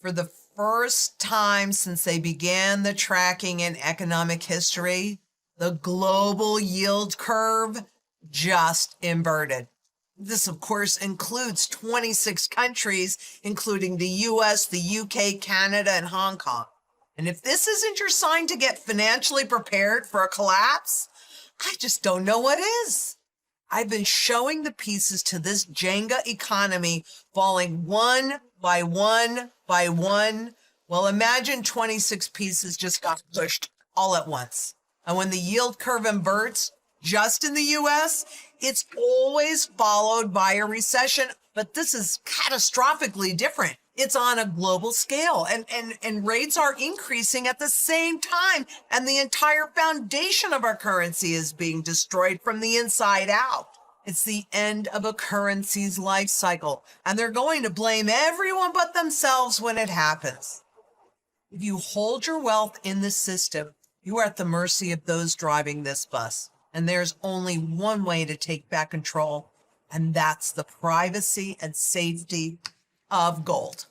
For the first time since they began the tracking in economic history, the global yield curve just inverted. This, of course, includes 26 countries, including the US, the UK, Canada, and Hong Kong. And if this isn't your sign to get financially prepared for a collapse, I just don't know what is. I've been showing the pieces to this Jenga economy falling one by one by one. Well, imagine 26 pieces just got pushed all at once. And when the yield curve inverts, just in the US, it's always followed by a recession, but this is catastrophically different. It's on a global scale, and rates are increasing at the same time, and the entire foundation of our currency is being destroyed from the inside out. It's the end of a currency's life cycle, and they're going to blame everyone but themselves when it happens. If you hold your wealth in the system, you are at the mercy of those driving this bus. And there's only one way to take back control, and that's the privacy and safety of gold.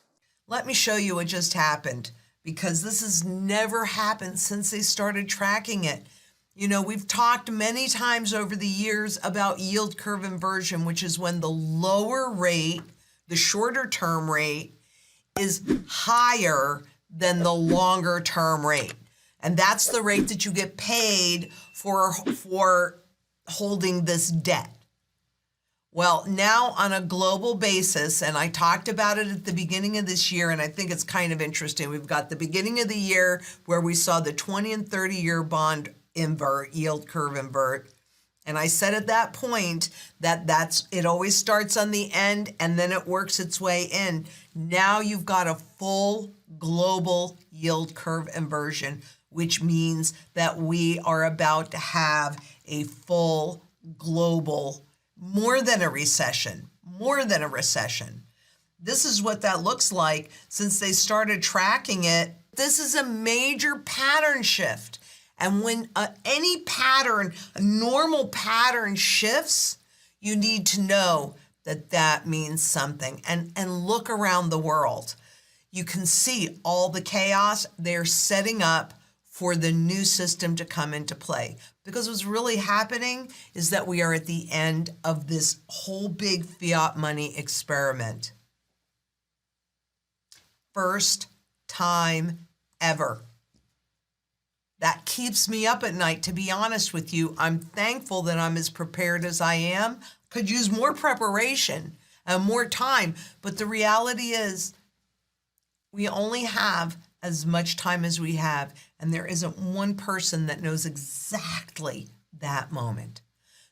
Let me show you what just happened, because this has never happened since they started tracking it. You know, we've talked many times over the years about yield curve inversion, which is when the lower rate, the shorter term rate, is higher than the longer term rate. And that's the rate that you get paid for holding this debt. Well, now on a global basis, and I talked about it at the beginning of this year, and I think it's kind of interesting. We've got the beginning of the year where we saw the 20 and 30-year bond invert, yield curve invert. And I said at that point that it always starts on the end and then it works its way in. Now you've got a full global yield curve inversion, which means that we are about to have a full global, more than a recession. This is what that looks like since they started tracking it. This is a major pattern shift. And when any pattern, a normal pattern shifts, you need to know that that means something. And look around the world. You can see all the chaos. They're setting up for the new system to come into play. Because what's really happening is that we are at the end of this whole big fiat money experiment. First time ever. That keeps me up at night, to be honest with you. I'm thankful that I'm as prepared as I am. Could use more preparation and more time. But the reality is we only have as much time as we have, and there isn't one person that knows exactly that moment.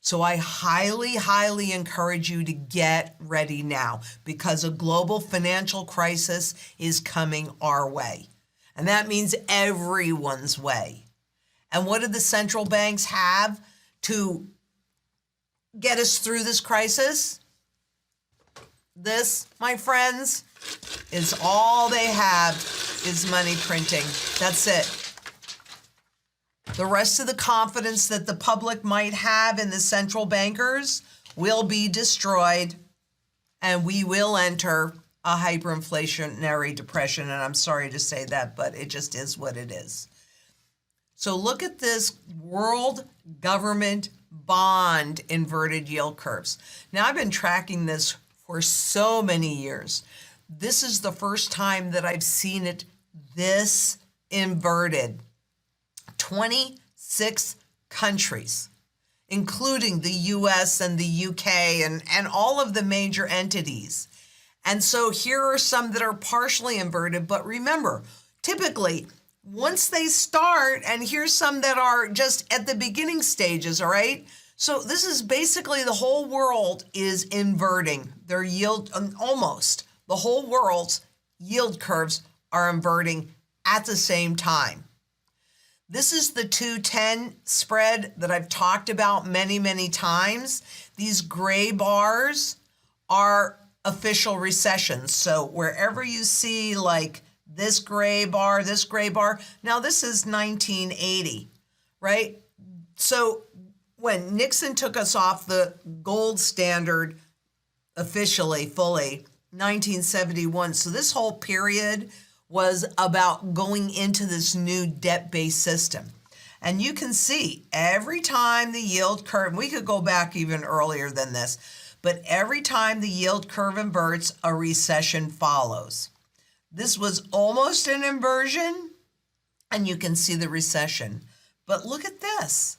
So I highly, highly encourage you to get ready now, because a global financial crisis is coming our way. And that means everyone's way. And what do the central banks have to get us through this crisis? This, my friends, is all they have is money printing. That's it. The rest of the confidence that the public might have in the central bankers will be destroyed, and we will enter a hyperinflationary depression. And I'm sorry to say that, but it just is what it is. So look at this world government bond inverted yield curves. Now, I've been tracking this for so many years. This is the first time that I've seen it this inverted. 26 countries, including the US and the UK and all of the major entities. And so here are some that are partially inverted, but remember, typically, once they start, and here's some that are just at the beginning stages, all right? So this is basically the whole world is inverting their yield, almost. The whole world's yield curves are inverting at the same time. This is the 210 spread that I've talked about many, many times. These gray bars are official recessions. So wherever you see like this gray bar, now this is 1980, right? So when Nixon took us off the gold standard officially, fully, 1971. So this whole period was about going into this new debt-based system. And you can see every time the yield curve, we could go back even earlier than this, but every time the yield curve inverts, a recession follows. This was almost an inversion, and you can see the recession. But look at this.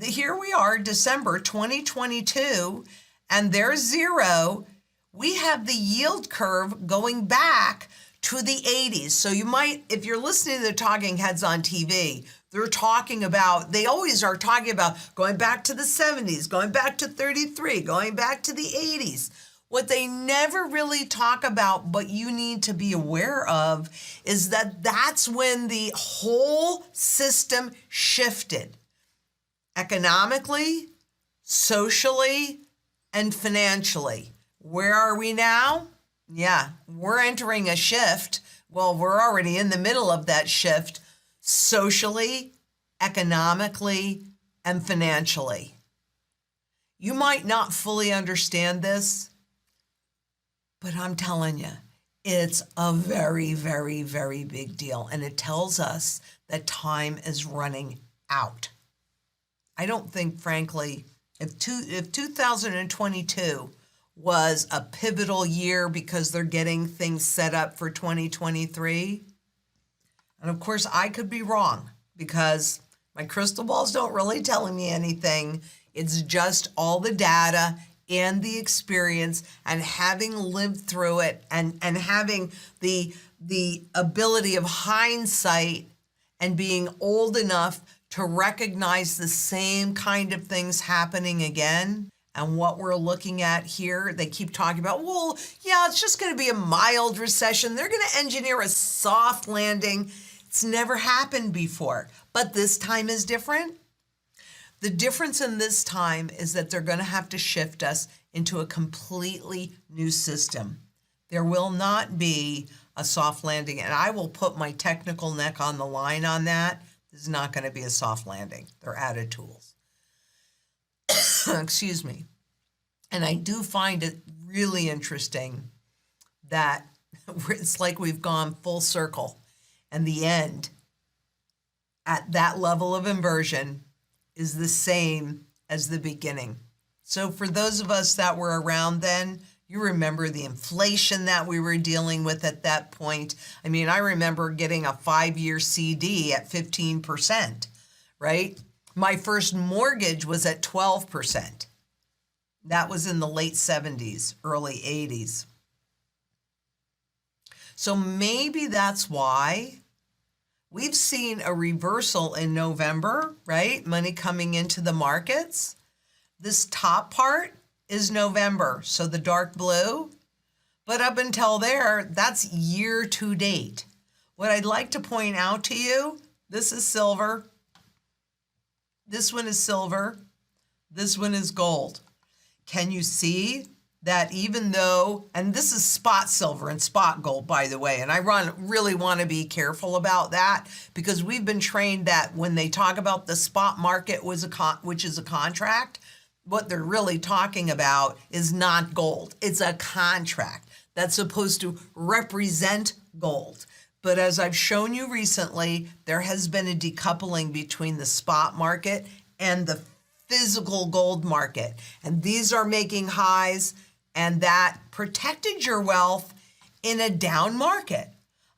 Here we are, December 2022, and there's zero. We have the yield curve going back to the 80s. So you might, if you're listening to the talking heads on TV, they always are talking about going back to the 70s, going back to 33, going back to the 80s. What they never really talk about, but you need to be aware of, is that that's when the whole system shifted. Economically, socially, and financially. Where are we now? Yeah, we're entering a shift. Well, we're already in the middle of that shift, socially, economically, and financially. You might not fully understand this, but I'm telling you, it's a very, very, very big deal. And it tells us that time is running out. I don't think, frankly, if 2022 was a pivotal year because they're getting things set up for 2023, and of course I could be wrong because my crystal balls don't really tell me anything. It's just all the data and the experience and having lived through it and having the ability of hindsight and being old enough to recognize the same kind of things happening again. And what we're looking at here, they keep talking about, well, yeah, it's just going to be a mild recession. They're going to engineer a soft landing. It's never happened before, but this time is different. The difference in this time is that they're going to have to shift us into a completely new system. There will not be a soft landing, and I will put my technical neck on the line on that. This is not going to be a soft landing. They're added tools. Excuse me. And I do find it really interesting that it's like we've gone full circle, and the end at that level of inversion is the same as the beginning. So for those of us that were around then, you remember the inflation that we were dealing with at that point. I mean, I remember getting a 5-year CD at 15%, right? My first mortgage was at 12%. That was in the late 70s, early 80s. So maybe that's why we've seen a reversal in November, right? Money coming into the markets. This top part is November, so the dark blue. But up until there, that's year to date. What I'd like to point out to you, this is silver. This one is silver. This one is gold. Can you see that even though, and this is spot silver and spot gold, by the way, and I really want to be careful about that because we've been trained that when they talk about the spot market, which is a contract, what they're really talking about is not gold. It's a contract that's supposed to represent gold. But as I've shown you recently, there has been a decoupling between the spot market and the physical gold market. And these are making highs, and that protected your wealth in a down market.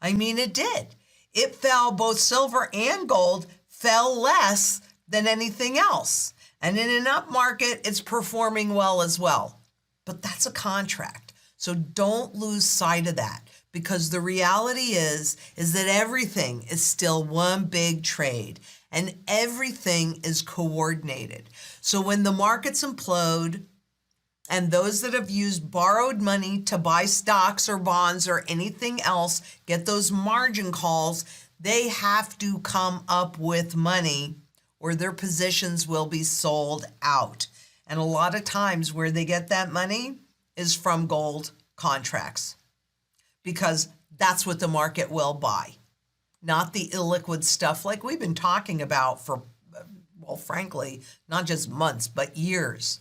I mean, it did. It fell, both silver and gold fell less than anything else. And in an up market, it's performing well as well. But that's a contract. So don't lose sight of that, because the reality is that everything is still one big trade and everything is coordinated. So when the markets implode and those that have used borrowed money to buy stocks or bonds or anything else, get those margin calls, they have to come up with money or their positions will be sold out. And a lot of times where they get that money is from gold contracts, because that's what the market will buy, not the illiquid stuff like we've been talking about for, well, frankly, not just months, but years.